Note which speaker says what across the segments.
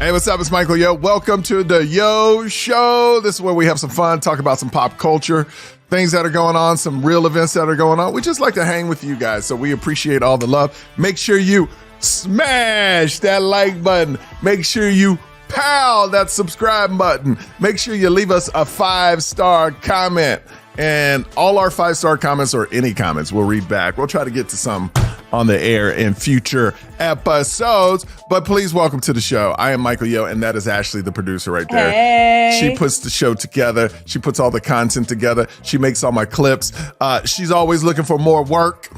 Speaker 1: Hey, what's up? It's Michael Yo. Welcome to the Yo Show. This is where we have some fun, talk about some pop culture, things that are going on, some real events that are going on. We just like to hang with you guys, so we appreciate all the love. Make sure you smash that like button. Make sure you pound that subscribe button. Make sure you leave us a 5-star comment. And all our 5-star comments or any comments we'll read back. We'll try to get to some on the air in future episodes. But please welcome to the show. I am Michael Yo, and that is Ashley, the producer right there.
Speaker 2: Hey.
Speaker 1: She puts the show together. She puts all the content together. She makes all my clips. She's always looking for more work.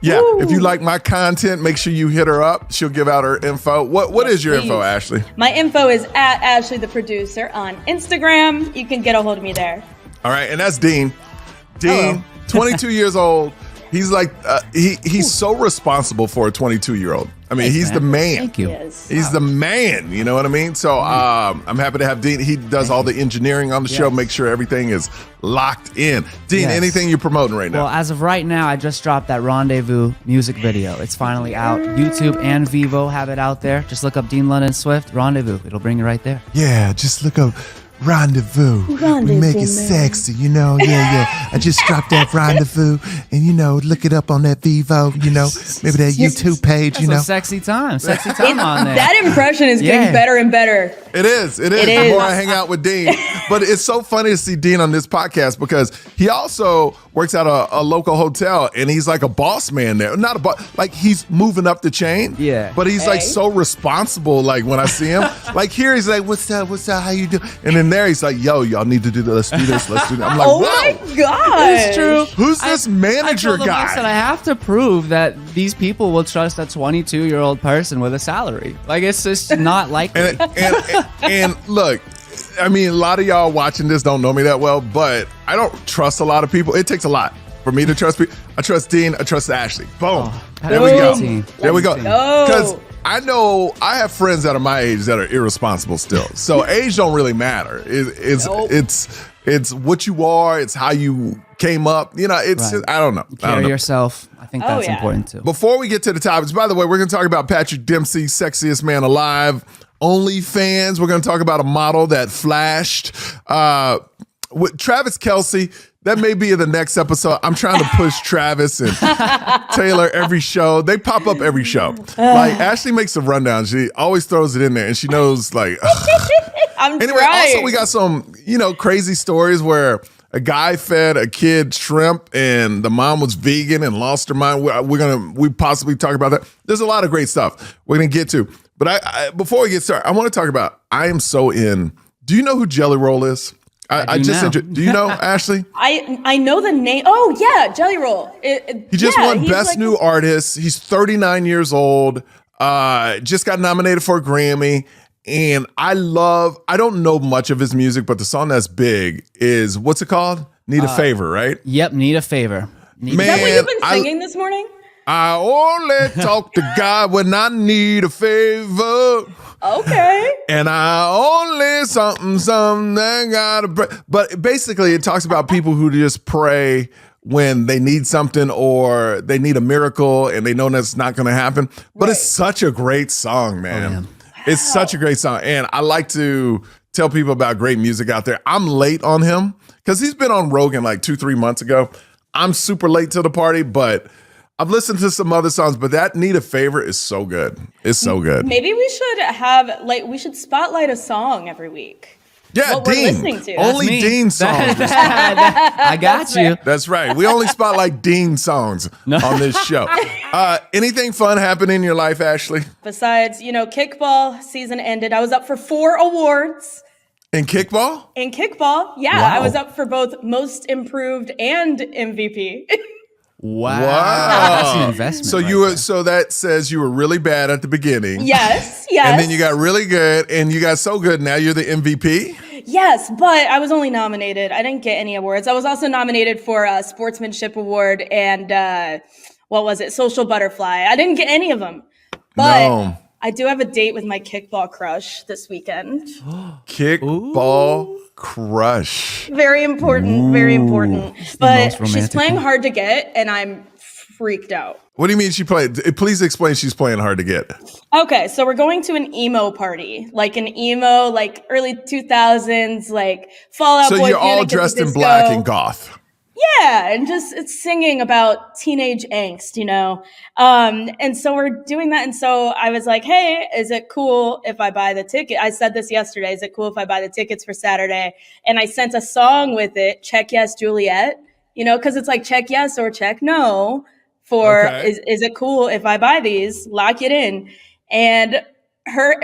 Speaker 1: Yeah, Woo. If you like my content, make sure you hit her up. She'll give out her info. What is your info, Ashley?
Speaker 2: My info is at Ashley, the producer on Instagram. You can get a hold of me there.
Speaker 1: All right, and that's Dean. Dean, 22 years old. He's like, he's so responsible for a 22-year-old. I mean, he's the man.
Speaker 3: Thank you.
Speaker 1: He's the man, you know what I mean? So I'm happy to have Dean. He does all the engineering on the show, make sure everything is locked in. Dean, anything you're promoting right now?
Speaker 3: Well, as of right now, I just dropped that Rendezvous music video. It's finally out. YouTube and Vivo have it out there. Just look up Dean London Swift, Rendezvous. It'll bring you right there.
Speaker 1: Yeah, just look up Rendezvous. We make it sexy, you know. Yeah. I just dropped that Rendezvous, and look it up on that Vivo, maybe that YouTube page,
Speaker 3: That's a sexy time on there.
Speaker 2: That impression is getting better and better.
Speaker 1: It is. The more I hang out with Dean. But it's so funny to see Dean on this podcast because he also works at a local hotel, and he's like a boss man there. Not a boss, like he's moving up the chain.
Speaker 3: Yeah.
Speaker 1: But he's like so responsible. Like when I see him, like here he's like, "What's up? How you doing?" And then there he's like, "Yo, y'all need to do this. Let's do this. Let's do that." I'm like,
Speaker 2: "Oh
Speaker 1: wow.
Speaker 2: my god,
Speaker 3: it's true."
Speaker 1: Who's this manager guy?
Speaker 3: I said I have to prove that these people will trust a 22-year-old person with a salary. Like it's just not likely.
Speaker 1: And look, I mean, a lot of y'all watching this don't know me that well, but I don't trust a lot of people. It takes a lot for me to trust people. I trust Dean. I trust Ashley. Boom. There we go. There we go. Because I know I have friends that are my age that are irresponsible still. So age don't really matter. It's what you are. It's how you came up. It's just, I don't know.
Speaker 3: Carry yourself. I think that's important too.
Speaker 1: Before we get to the topics, by the way, we're going to talk about Patrick Dempsey, Sexiest Man Alive, OnlyFans. We're going to talk about a model that flashed. With Travis Kelce, that may be in the next episode. I'm trying to push Travis and Taylor every show. They pop up every show. Like Ashley makes a rundown. She always throws it in there, and she knows like. Anyway, also we got some crazy stories where a guy fed a kid shrimp and the mom was vegan and lost her mind. We possibly talk about that. There's a lot of great stuff we're gonna get to. But I before we get started, I want to talk about. I am so in. Do you know who Jelly Roll is? Do you know, Ashley?
Speaker 2: I know the name. Oh yeah, Jelly Roll.
Speaker 1: He just won Best New Artist. He's 39 years old. Just got nominated for a Grammy. And I don't know much of his music, but the song that's big is, what's it called? Need a Favor, right?
Speaker 3: Yep, Need a Favor.
Speaker 2: Is that what you've been singing this morning?
Speaker 1: I only talk to God when I need a favor.
Speaker 2: Okay.
Speaker 1: And I only something gotta pray. But basically it talks about people who just pray when they need something or they need a miracle and they know that's not going to happen. But It's such a great song, man. It's such a great song. And I like to tell people about great music out there. I'm late on him because he's been on Rogan like 2-3 months ago. I'm super late to the party, but I've listened to some other songs, but that Need a Favor is so good. It's so good.
Speaker 2: Maybe we should we should spotlight a song every week.
Speaker 1: Yeah,
Speaker 2: what
Speaker 1: Dean.
Speaker 2: We're listening to.
Speaker 1: Only Dean songs.
Speaker 3: I got you.
Speaker 1: That's right. We only spotlight Dean songs on this show. Anything fun happen in your life, Ashley?
Speaker 2: Besides, kickball season ended. I was up for 4 awards.
Speaker 1: In kickball?
Speaker 2: In kickball, yeah. Wow. I was up for both most improved and MVP.
Speaker 3: Wow. That's an investment.
Speaker 1: So that says you were really bad at the beginning.
Speaker 2: Yes.
Speaker 1: And then you got really good, and you got so good, now you're the MVP?
Speaker 2: Yes, but I was only nominated. I didn't get any awards. I was also nominated for a Sportsmanship Award and, Social Butterfly. I didn't get any of them. But I do have a date with my kickball crush this weekend.
Speaker 1: Kickball crush.
Speaker 2: Very important, very important. But she's playing hard to get, and I'm freaked out.
Speaker 1: What do you mean she played? Please explain she's playing hard to get.
Speaker 2: Okay, so we're going to an emo party, like an emo, like early 2000s, like Fall Out Boy.
Speaker 1: So you're all
Speaker 2: Panic at the
Speaker 1: dressed in
Speaker 2: Disco.
Speaker 1: black and goth.
Speaker 2: Yeah, and just it's singing about teenage angst, you know? And so we're doing that. And so I was like, hey, is it cool if I buy the ticket? I said this yesterday. Is it cool if I buy the tickets for Saturday? And I sent a song with it, Check Yes, Juliet, you know, because it's like check yes or check no for is it cool if I buy these? Lock it in. And her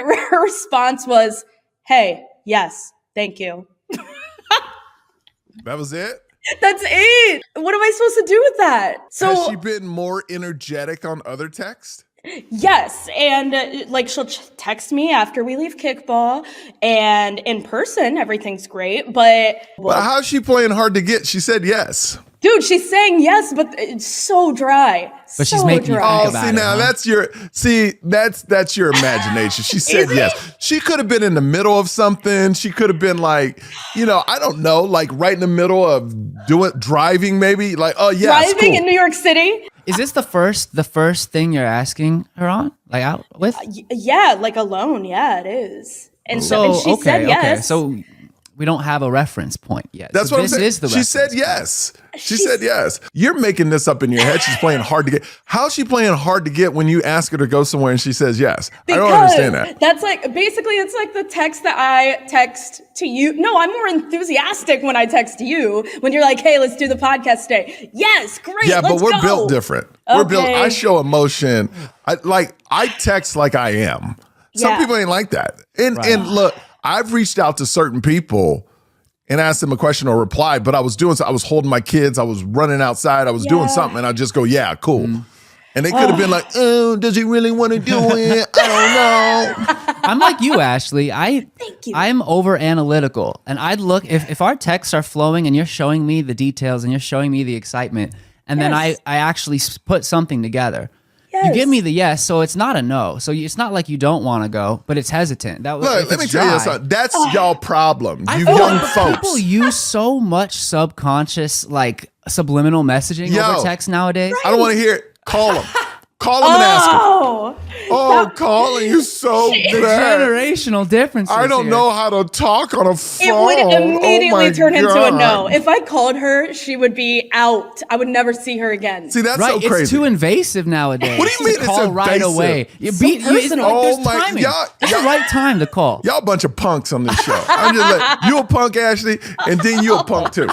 Speaker 2: response was, hey, yes, thank you.
Speaker 1: That was it?
Speaker 2: That's it. What am I supposed to do with that? So
Speaker 1: has she been more energetic on other texts?
Speaker 2: Yes, and like she'll text me after we leave kickball, and in person everything's great. But
Speaker 1: how's she playing hard to get? She said yes.
Speaker 2: Dude, she's saying yes, but it's so dry.
Speaker 3: But
Speaker 2: so
Speaker 3: she's making
Speaker 2: dry.
Speaker 3: you think about
Speaker 1: that's your imagination. She said yes. She could have been in the middle of something. She could have been like, I don't know, like right in the middle of driving maybe. Like, oh yeah,
Speaker 2: driving
Speaker 1: cool.
Speaker 2: in New York City.
Speaker 3: Is this the first thing you're asking her on, like out with?
Speaker 2: Yeah, like alone. Yeah, it is. And so she said yes.
Speaker 3: Okay. So we don't have a reference point yet.
Speaker 1: That's
Speaker 3: so
Speaker 1: what
Speaker 3: this
Speaker 1: I'm saying.
Speaker 3: is the
Speaker 1: She said yes. She said yes. You're making this up in your head. She's playing hard to get. How's she playing hard to get when you ask her to go somewhere and she says yes?
Speaker 2: Because
Speaker 1: I don't understand that.
Speaker 2: That's like, basically, it's like the text that I text to you. No, I'm more enthusiastic when I text to you. When you're like, hey, let's do the podcast today. Yes, great.
Speaker 1: Yeah, but we're
Speaker 2: go.
Speaker 1: built different.
Speaker 2: Okay.
Speaker 1: We're built. I show emotion. I text like I am. Some people ain't like that. And look, I've reached out to certain people and asked them a question or replied, but I was holding my kids, I was running outside, I was doing something, and I just go, yeah, cool. And they could have been like, oh, does he really want to do it? I don't know.
Speaker 3: I'm like you, Ashley.
Speaker 2: Thank you.
Speaker 3: I'm over analytical, and I'd look if our texts are flowing and you're showing me the details and you're showing me the excitement, and then I actually put something together.
Speaker 2: Yes.
Speaker 3: You give me the yes, so it's not a no. So it's not like you don't want to go, but it's hesitant.
Speaker 1: Look, let me tell you something. That's y'all problem. You
Speaker 3: feel
Speaker 1: young
Speaker 3: like
Speaker 1: folks.
Speaker 3: People use so much subconscious, like subliminal messaging over text nowadays.
Speaker 1: I don't want to hear it. Call them. Call them and ask them. Oh, calling you so bad.
Speaker 3: Generational differences.
Speaker 1: I don't
Speaker 3: here.
Speaker 1: know how to talk on a phone.
Speaker 2: It would immediately turn into a
Speaker 1: God.
Speaker 2: no. If I called her, she would be out. I would never see her again.
Speaker 1: See, that's
Speaker 3: Right,
Speaker 1: so crazy.
Speaker 3: it's too invasive nowadays.
Speaker 1: What do you mean
Speaker 3: to
Speaker 1: it's
Speaker 3: call right
Speaker 1: invasive?
Speaker 3: away?
Speaker 2: personal.
Speaker 1: Oh
Speaker 3: There's
Speaker 1: my-
Speaker 3: timing.
Speaker 1: y'all-
Speaker 3: It's the right time to call.
Speaker 1: Y'all a bunch of punks on this show. I'm just like, you a punk, Ashley, and then you a punk too.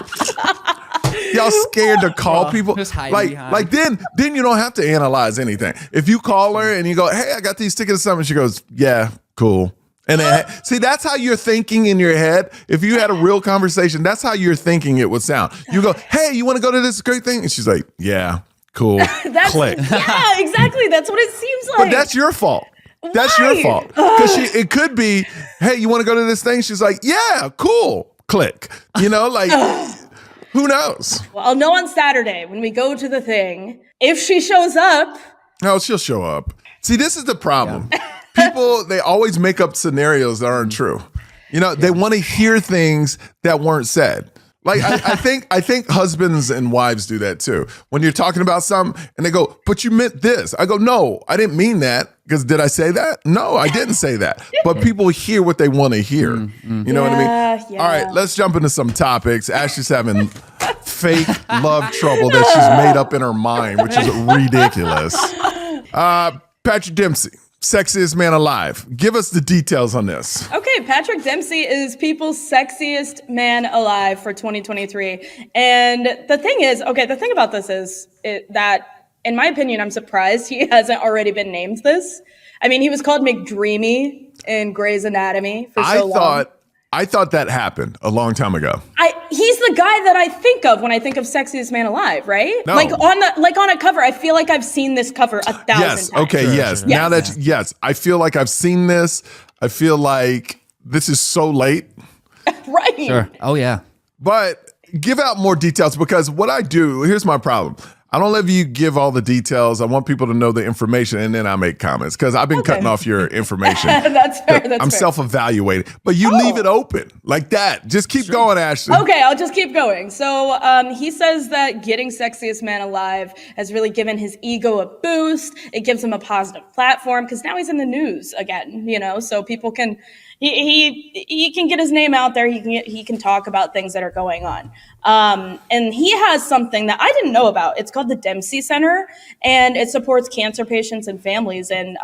Speaker 1: Y'all scared to call people.
Speaker 3: just hide
Speaker 1: Like
Speaker 3: behind.
Speaker 1: then you don't have to analyze anything. If you call her and you go, hey, I got these tickets to something, she goes, yeah, cool. And then, see, that's how you're thinking in your head. If you had a real conversation, that's how you're thinking it would sound. You go, hey, you want to go to this great thing? And she's like, yeah, cool. Click.
Speaker 2: Yeah, exactly. That's what it seems like.
Speaker 1: But that's your fault. That's your fault. Because it could be, hey, you want to go to this thing? She's like, yeah, cool. Click. Like, who knows?
Speaker 2: Well, I'll know on Saturday when we go to the thing. If she shows up.
Speaker 1: No, she'll show up. See, this is the problem. People, they always make up scenarios that aren't true. They want to hear things that weren't said. Like I think husbands and wives do that too. When you're talking about something and they go, but you meant this. I go, no, I didn't mean that. Because did I say that? No, I didn't say that. But people hear what they want to hear. You know what I mean?
Speaker 2: Yeah.
Speaker 1: All right, let's jump into some topics. Ashley's having fake love trouble that she's made up in her mind, which is ridiculous. Patrick Dempsey, Sexiest Man Alive. Give us the details on this.
Speaker 2: Okay, Patrick Dempsey is people's sexiest man alive for 2023. And the thing about this is that, in my opinion, I'm surprised he hasn't already been named this. I mean, he was called McDreamy in Grey's Anatomy for so long.
Speaker 1: I thought that happened a long time ago.
Speaker 2: He's the guy that I think of when I think of Sexiest Man Alive, right?
Speaker 1: No.
Speaker 2: Like on a cover. I feel like I've seen this cover 1,000 times.
Speaker 1: Okay,
Speaker 3: Sure,
Speaker 1: yes.
Speaker 3: sure.
Speaker 1: Now that yes, I feel like I've seen this. I feel like this is so late.
Speaker 2: Right.
Speaker 3: Sure. Oh yeah.
Speaker 1: But give out more details because what I do, here's my problem. I don't let you give all the details. I want people to know the information, and then I make comments because I've been cutting off your information.
Speaker 2: That's fair.
Speaker 1: I'm self-evaluating, but you leave it open like that. Just keep going, Ashley.
Speaker 2: Okay, I'll just keep going. So he says that getting Sexiest Man Alive has really given his ego a boost. It gives him a positive platform because now he's in the news again, so people can he can get his name out there. He can talk about things that are going on. And he has something that I didn't know about. It's called the Dempsey Center, and it supports cancer patients and families. And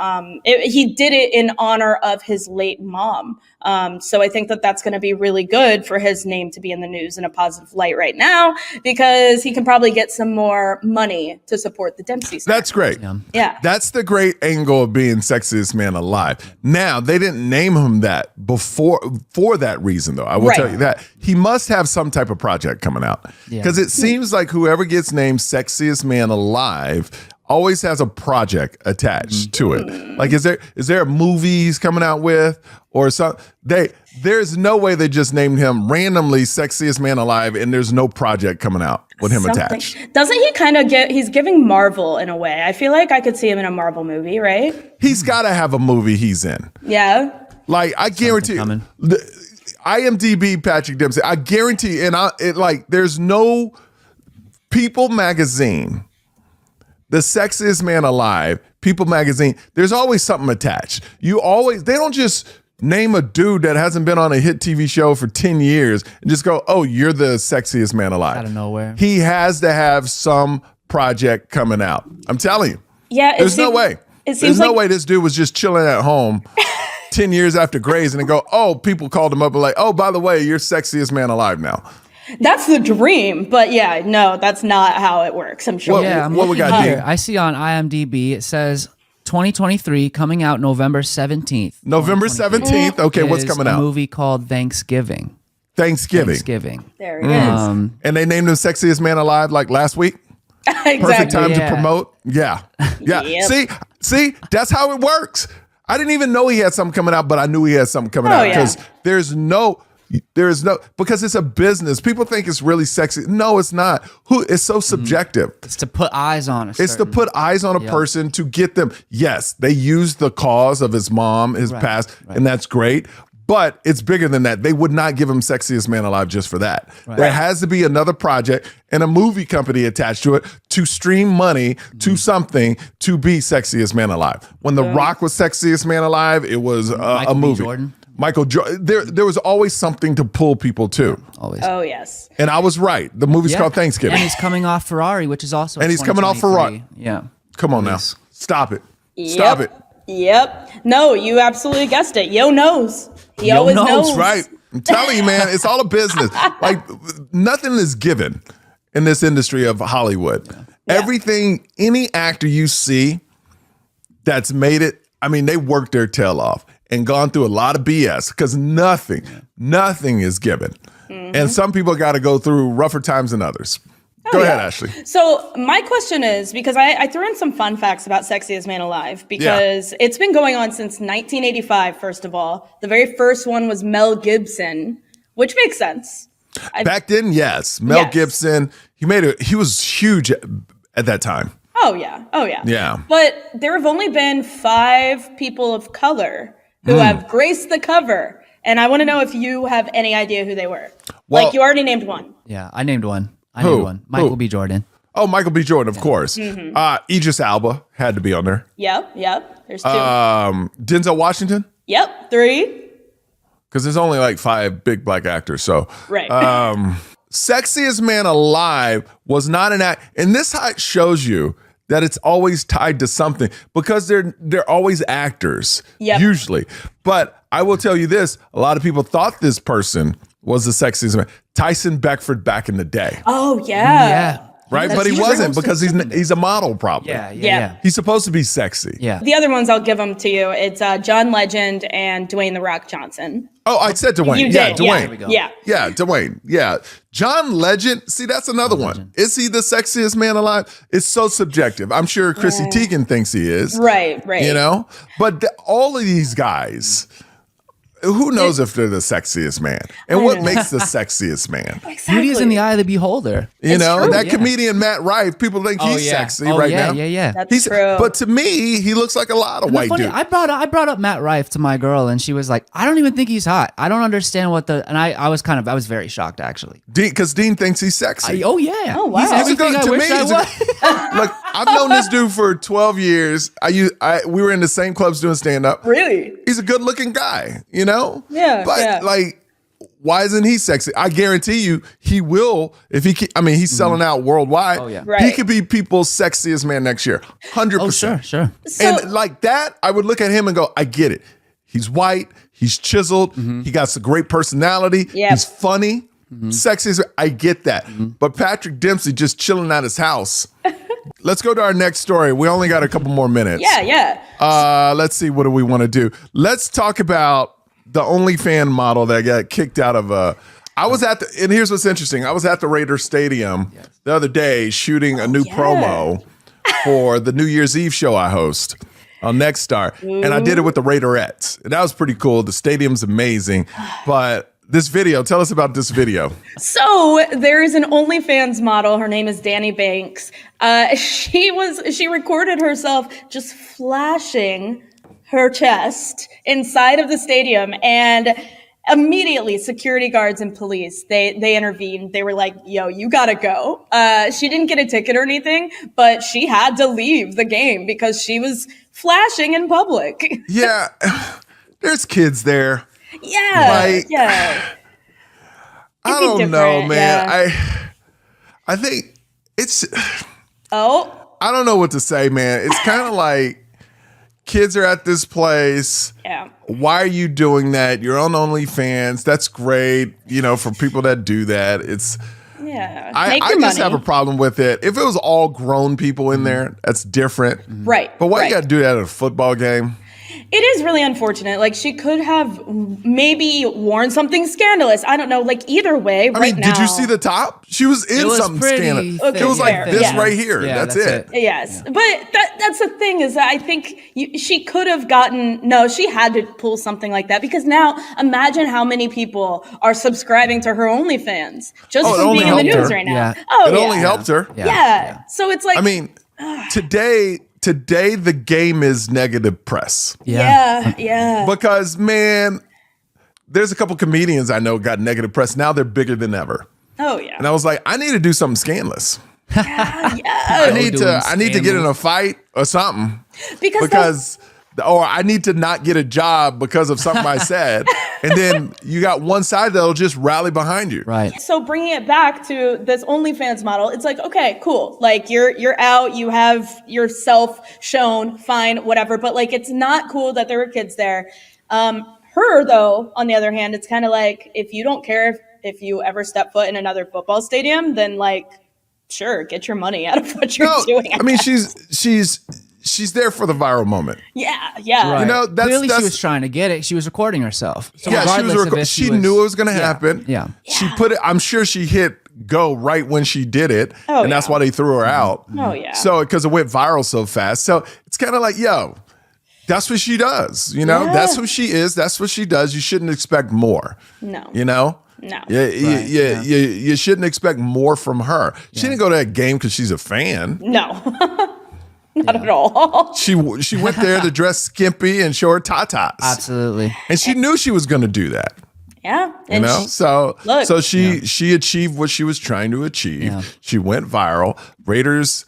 Speaker 2: he did it in honor of his late mom. So I think that that's going to be really good for his name to be in the news in a positive light right now, because he can probably get some more money to support the Dempsey Center.
Speaker 1: That's great.
Speaker 2: Yeah.
Speaker 1: That's the great angle of being Sexiest Man Alive. Now, they didn't name him that before for that reason, though. I will tell you that. He must have some type of project coming out, because it seems like whoever gets named Sexiest Man Alive always has a project attached to it. Like, is there a movie he's coming out with or something? There's no way they just named him randomly Sexiest Man Alive and there's no project coming out with him attached.
Speaker 2: Doesn't he kind of he's giving Marvel in a way? I feel like I could see him in a Marvel movie, right?
Speaker 1: He's got to have a movie he's in.
Speaker 2: Yeah.
Speaker 1: Like, I guarantee IMDb Patrick Dempsey, I guarantee, there's no People magazine, the Sexiest Man Alive, People magazine, there's always something attached. They don't just name a dude that hasn't been on a hit TV show for 10 years and just go, oh, you're the Sexiest Man Alive.
Speaker 3: Out of nowhere.
Speaker 1: He has to have some project coming out. I'm telling you.
Speaker 2: Yeah.
Speaker 1: There's no way. There's no way this dude was just chilling at home 10 years after Grey's and then go, oh, people called him up and like, oh, by the way, you're Sexiest Man Alive now.
Speaker 2: That's the dream, but yeah, no, that's not how it works. I'm sure.
Speaker 1: What we got here?
Speaker 3: I see on IMDb it says 2023, coming out November 17th.
Speaker 1: November 17th. Okay, what's coming out?
Speaker 3: A movie called Thanksgiving.
Speaker 1: There it
Speaker 2: is.
Speaker 1: And they named him Sexiest Man Alive like last week.
Speaker 2: Exactly.
Speaker 1: Perfect time to promote. Yeah. Yep. See, that's how it works. I didn't even know he had something coming out, but I knew he had something coming out because there's no, because it's a business. People think it's really sexy. No, it's not. It's so subjective.
Speaker 3: It's to put eyes on it.
Speaker 1: It's to put eyes on a person to get them. Yes, they use the cause of his mom, his past, and that's great. But it's bigger than that. They would not give him Sexiest Man Alive just for that. Right. There has to be another project and a movie company attached to it to stream money to something to be Sexiest Man Alive. When The Rock was Sexiest Man Alive, it was a movie. Michael Jordan. There was always something to pull people to.
Speaker 3: Always.
Speaker 2: Oh, yes.
Speaker 1: And I was right. The movie's called Thanksgiving.
Speaker 3: And he's coming off Ferrari, which is also
Speaker 1: And he's coming off Ferrari.
Speaker 3: Yeah.
Speaker 1: Come on now. Stop it. Stop it.
Speaker 2: Yep. No, you absolutely guessed it. Yo knows. He always knows.
Speaker 1: Right. I'm telling you, man, it's all a business. Like, nothing is given in this industry of Hollywood. Yeah. Everything, any actor you see that's made it, I mean, they worked their tail off and gone through a lot of BS because nothing is given. And some people got to go through rougher times than others. Go ahead, Ashley.
Speaker 2: So my question is, because I threw in some fun facts about Sexiest Man Alive, because it's been going on since 1985, first of all. The very first one was Mel Gibson, which makes sense.
Speaker 1: Back then, yes. Mel Gibson, he was huge at that time.
Speaker 2: Oh, yeah.
Speaker 1: Yeah.
Speaker 2: But there have only been 5 people of color who have graced the cover. And I want to know if you have any idea who they were. Well, like, you already named one.
Speaker 3: Yeah, I named one. Michael B. Jordan.
Speaker 1: Oh, Michael B. Jordan, of course. Idris Elba had to be on there.
Speaker 2: Yep. There's 2.
Speaker 1: Denzel Washington.
Speaker 2: Yep, 3.
Speaker 1: Because there's only like 5 big black actors. So,
Speaker 2: right.
Speaker 1: Sexiest Man Alive was not an act, and this shows you that it's always tied to something because they're always actors usually. But I will tell you this: a lot of people thought this person was the Sexiest Man. Tyson Beckford back in the day.
Speaker 2: Oh, yeah.
Speaker 1: Right? But he wasn't because he's a model probably.
Speaker 3: Yeah.
Speaker 1: He's supposed to be sexy.
Speaker 3: Yeah.
Speaker 2: The other ones, I'll give them to you. It's John Legend and Dwayne "The Rock" Johnson.
Speaker 1: Oh, I said Dwayne.
Speaker 2: You
Speaker 1: Yeah,
Speaker 2: did.
Speaker 1: Dwayne.
Speaker 2: Yeah,
Speaker 1: Dwayne. Yeah. John Legend. See, that's another one. Is he the sexiest man alive? It's so subjective. I'm sure Chrissy Teigen thinks he is.
Speaker 2: Right.
Speaker 1: You know? But all of these guys, who knows if they're the sexiest man? And what makes the sexiest man?
Speaker 2: Exactly.
Speaker 3: Beauty is in the eye of the beholder.
Speaker 1: You know,
Speaker 2: true.
Speaker 1: that comedian Matt Rife, people think he's sexy right now.
Speaker 3: Yeah.
Speaker 2: That's true.
Speaker 1: But to me, he looks like a lot of white dudes.
Speaker 3: I brought up Matt Rife to my girl, and she was like, "I don't even think he's hot. I don't understand what the." And I was very shocked actually.
Speaker 1: Because Dean thinks he's sexy.
Speaker 3: Oh yeah.
Speaker 2: Oh, wow.
Speaker 3: He's everything I
Speaker 1: to
Speaker 3: wish
Speaker 1: me,
Speaker 3: I
Speaker 1: he's
Speaker 3: was.
Speaker 1: Look, I've known this dude for 12 years. We were in the same clubs doing stand-up.
Speaker 2: Really?
Speaker 1: He's a good-looking guy, you know?
Speaker 2: Yeah,
Speaker 1: But,
Speaker 2: yeah.
Speaker 1: like, why isn't he sexy? I guarantee you he will. If he, he's selling out worldwide.
Speaker 3: Oh, yeah.
Speaker 1: He
Speaker 2: Right.
Speaker 1: could be people's sexiest man next year. 100%.
Speaker 3: Oh sure.
Speaker 2: So,
Speaker 1: And like that, I would look at him and go, I get it. He's white. He's chiseled. He got a great personality.
Speaker 2: Yep.
Speaker 1: He's funny. Sexiest. I get that. But Patrick Dempsey just chilling at his house. Let's go to our next story. We only got a couple more minutes.
Speaker 2: yeah.
Speaker 1: Let's see. What do we want to do? Let's talk about the OnlyFans model that got kicked out of I was at and here's what's interesting. I was at the Raiders Stadium the other day shooting a new promo for the New Year's Eve show I host on Nexstar. And I did it with the Raiderettes. And that was pretty cool. The stadium's amazing. But this video, tell us about this video.
Speaker 2: So there is an OnlyFans model. Her name is Danny Banks. She recorded herself just flashing her chest inside of the stadium, and immediately security guards and police they intervened. They were like, "Yo, you gotta go." She didn't get a ticket or anything, but she had to leave the game because she was flashing in public.
Speaker 1: Yeah, there's kids there.
Speaker 2: Yeah,
Speaker 1: Like,
Speaker 2: yeah.
Speaker 1: I
Speaker 2: be
Speaker 1: don't know,
Speaker 2: different,
Speaker 1: man.
Speaker 2: yeah.
Speaker 1: I think it's.
Speaker 2: Oh,
Speaker 1: I don't know what to say, man. It's kind of like kids are at this place.
Speaker 2: yeah.
Speaker 1: Why are you doing that? You're on OnlyFans. That's great, for people that do that. It's.
Speaker 2: Yeah.
Speaker 1: I
Speaker 2: Make your
Speaker 1: just
Speaker 2: money.
Speaker 1: have a problem with it. If it was all grown people in there, that's different.
Speaker 2: Right.
Speaker 1: But why
Speaker 2: right.
Speaker 1: you got to do that at a football game?
Speaker 2: It is really unfortunate. Like, she could have maybe worn something scandalous. I don't know. Like, either way,
Speaker 1: I mean, did you see the top? She was in
Speaker 3: was
Speaker 1: something
Speaker 3: pretty
Speaker 1: scandalous.
Speaker 3: thick.
Speaker 1: It was like
Speaker 2: Fair,
Speaker 1: this
Speaker 2: yeah.
Speaker 1: right here.
Speaker 3: Yeah,
Speaker 1: that's it.
Speaker 2: Yes. But that's the thing is that I think she could have she had to pull something like that, because now imagine how many people are subscribing to her OnlyFans just
Speaker 1: Oh, it
Speaker 2: from
Speaker 1: only
Speaker 2: being in the
Speaker 1: helped
Speaker 2: news
Speaker 1: her.
Speaker 2: right now.
Speaker 3: Yeah.
Speaker 2: Oh,
Speaker 1: It
Speaker 2: yeah.
Speaker 1: only helped her.
Speaker 2: Yeah. So it's like,
Speaker 1: I mean, today the game is negative press.
Speaker 2: yeah.
Speaker 1: Because, man, there's a couple comedians I know got negative press. Now they're bigger than ever.
Speaker 2: Oh, yeah.
Speaker 1: And I was like, I need to do something scandalous.
Speaker 2: yeah.
Speaker 1: I need to get in a fight or something.
Speaker 2: Because
Speaker 1: Or I need to not get a job because of something I said. And then you got one side that'll just rally behind you.
Speaker 3: Right.
Speaker 2: So bringing it back to this OnlyFans model, it's like, okay, cool. Like you're out, you have yourself shown, fine, whatever. But like, it's not cool that there were kids there. Her though, on the other hand, it's kind of like, if you don't care if you ever step foot in another football stadium, then like, sure, get your money out of what you're doing.
Speaker 1: I mean, she's there for the viral moment.
Speaker 2: Yeah.
Speaker 3: Right.
Speaker 1: You know, that's-
Speaker 3: clearly
Speaker 1: that's-
Speaker 3: she was trying to get it. She was recording herself. So
Speaker 1: Yeah,
Speaker 3: regardless of if
Speaker 1: she knew it was going to happen.
Speaker 3: Yeah.
Speaker 1: She put it. I'm sure she hit go right when she did it,
Speaker 2: Oh,
Speaker 1: and that's
Speaker 2: yeah.
Speaker 1: why they threw her out.
Speaker 2: Oh, yeah.
Speaker 1: So because it went viral so fast. So it's kind of like, yo, that's what she does. You know,
Speaker 2: Yeah.
Speaker 1: that's who she is. That's what she does. You shouldn't expect more.
Speaker 2: No.
Speaker 1: You know.
Speaker 2: No.
Speaker 1: You shouldn't expect more from her. She didn't go to that game because she's a fan.
Speaker 2: No. Not at all.
Speaker 1: She went there to dress skimpy and show her tatas.
Speaker 3: Absolutely.
Speaker 1: And she knew she was going to do that.
Speaker 2: Yeah.
Speaker 1: You
Speaker 2: And
Speaker 1: know, so
Speaker 2: she
Speaker 1: she achieved what she was trying to achieve.
Speaker 3: Yeah.
Speaker 1: She went viral. Raiders,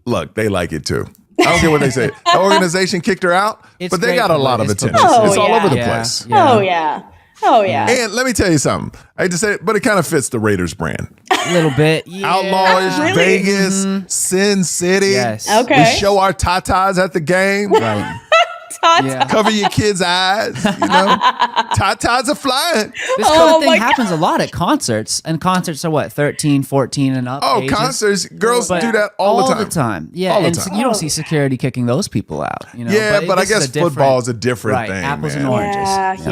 Speaker 1: look, they like it too. I don't care what they say. The organization kicked her out,
Speaker 3: It's
Speaker 1: but they
Speaker 3: great
Speaker 1: got a lot of
Speaker 3: publicity.
Speaker 1: attention.
Speaker 2: Oh,
Speaker 1: It's all
Speaker 2: yeah.
Speaker 1: over the
Speaker 3: Yeah.
Speaker 1: place.
Speaker 3: Yeah.
Speaker 2: Oh yeah. Oh yeah.
Speaker 1: And let me tell you something. I hate to say it, but it kind of fits the Raiders brand.
Speaker 3: A little bit. Yeah.
Speaker 1: Outlaws,
Speaker 2: Really?
Speaker 1: Vegas, Sin City.
Speaker 3: Yes.
Speaker 2: Okay.
Speaker 1: We show our tatas at the game.
Speaker 3: Right. Yeah.
Speaker 1: Cover your kids' eyes. You know, tatas are flying.
Speaker 3: This kind
Speaker 2: Oh
Speaker 3: of thing
Speaker 2: my
Speaker 3: happens a lot at concerts. And concerts are what, 13, 14 and up?
Speaker 1: Oh,
Speaker 3: ages?
Speaker 1: concerts, girls
Speaker 3: But
Speaker 1: do that all the time.
Speaker 3: Yeah,
Speaker 1: All the
Speaker 3: and
Speaker 1: time.
Speaker 3: you don't see security kicking those people out. You know?
Speaker 1: Yeah, but I
Speaker 3: this is
Speaker 1: guess
Speaker 3: a different-
Speaker 1: football is a different
Speaker 3: right,
Speaker 1: thing,
Speaker 3: apples
Speaker 1: man.
Speaker 3: and oranges.
Speaker 2: Yeah.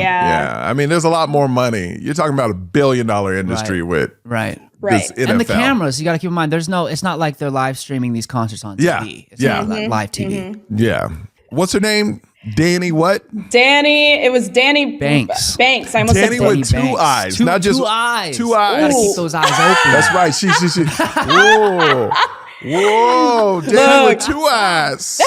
Speaker 1: Yeah, I mean, there's a lot more money. You're talking about $1 billion industry
Speaker 3: Right.
Speaker 1: with
Speaker 3: Right.
Speaker 1: this
Speaker 2: Right.
Speaker 1: NFL.
Speaker 3: And the cameras, you got to keep in mind, it's not like they're live streaming these concerts on
Speaker 1: Yeah,
Speaker 3: TV. It's
Speaker 1: yeah.
Speaker 3: not like live TV.
Speaker 1: Yeah. What's her name? Danny what?
Speaker 2: It was Danny
Speaker 3: Banks.
Speaker 2: Banks. I almost
Speaker 1: Danny
Speaker 2: said
Speaker 1: with
Speaker 2: Danny.
Speaker 1: two eyes,
Speaker 3: Two
Speaker 1: not just
Speaker 3: eyes.
Speaker 1: two eyes.
Speaker 3: Gotta keep those eyes open.
Speaker 1: That's right. She. Whoa. Whoa. Danny with two eyes.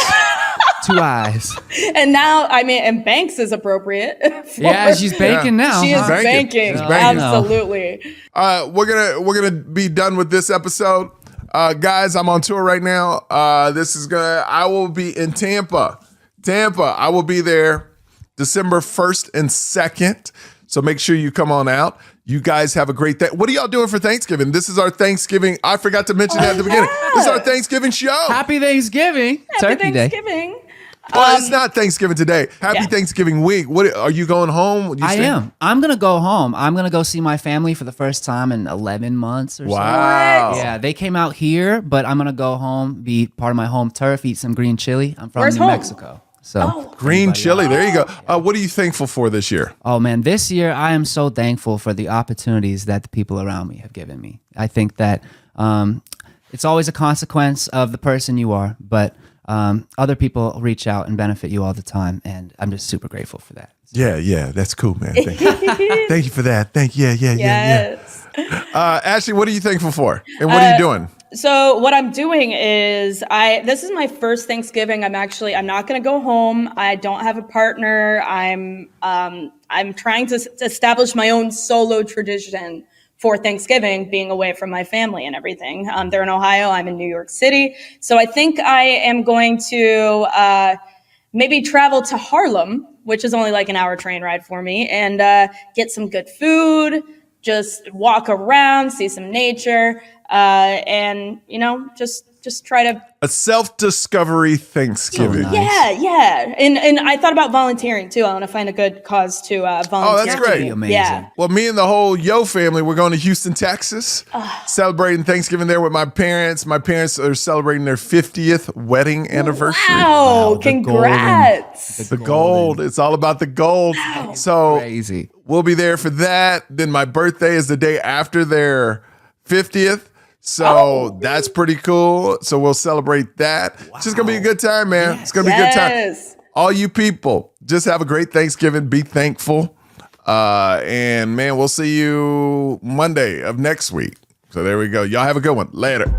Speaker 3: Two eyes.
Speaker 2: And now, and Banks is appropriate.
Speaker 3: Yeah, she's banking now.
Speaker 2: She is
Speaker 3: huh?
Speaker 2: banking.
Speaker 1: She's banking.
Speaker 2: Absolutely.
Speaker 1: We're gonna be done with this episode. Guys, I'm on tour right now. I will be in Tampa. I will be there December 1st and 2nd. So make sure you come on out. You guys have a great day. What are y'all doing for Thanksgiving? This is our Thanksgiving. I forgot to mention that at the beginning. This is our Thanksgiving show.
Speaker 3: Happy Thanksgiving. Turkey Day.
Speaker 2: Thanksgiving.
Speaker 1: Well, it's not Thanksgiving today. Happy
Speaker 2: Yeah.
Speaker 1: Thanksgiving week. What are you going home?
Speaker 3: I am. I'm going to go home. I'm going to go see my family for the first time in 11 months or so.
Speaker 1: Wow.
Speaker 3: Yeah, they came out here, but I'm going to go home, be part of my home turf, eat some green chili. I'm from
Speaker 2: Where's
Speaker 3: New
Speaker 2: home?
Speaker 3: Mexico. So
Speaker 1: Green chili. There you go. What are you thankful for this year?
Speaker 3: Oh man, this year I am so thankful for the opportunities that the people around me have given me. I think that it's always a consequence of the person you are, but other people reach out and benefit you all the time, and I'm just super grateful for that.
Speaker 1: Yeah, that's cool, man. Thank you. Thank you for that. Yeah.
Speaker 2: Yes.
Speaker 1: Ashley, what are you thankful for? And what are you doing?
Speaker 2: So what I'm doing is this is my first Thanksgiving. I'm not going to go home. I don't have a partner. I'm trying to establish my own solo tradition for Thanksgiving, being away from my family and everything. They're in Ohio. I'm in New York City. So I think I am going to maybe travel to Harlem, which is only like an hour train ride for me, and get some good food, just walk around, see some nature, and just try to
Speaker 1: A self-discovery Thanksgiving.
Speaker 3: So nice.
Speaker 2: yeah. And I thought about volunteering too. I want to find a good cause to volunteer.
Speaker 1: Oh, that's great.
Speaker 3: That'd be amazing.
Speaker 2: Yeah.
Speaker 1: Well, me and the whole Yo family, we're going to Houston, Texas, celebrating Thanksgiving there with my parents. My parents are celebrating their 50th wedding anniversary.
Speaker 2: Wow,
Speaker 3: the
Speaker 2: congrats.
Speaker 1: The gold. It's all about the gold. So
Speaker 3: Crazy.
Speaker 1: we'll be there for that. Then my birthday is the day after their 50th. So that's pretty cool. So we'll celebrate that. It's just going to be a good time, man. It's going to be a good time.
Speaker 2: Yes.
Speaker 1: All you people, just have a great Thanksgiving. Be thankful. And man, we'll see you Monday of next week. So there we go. Y'all have a good one. Later.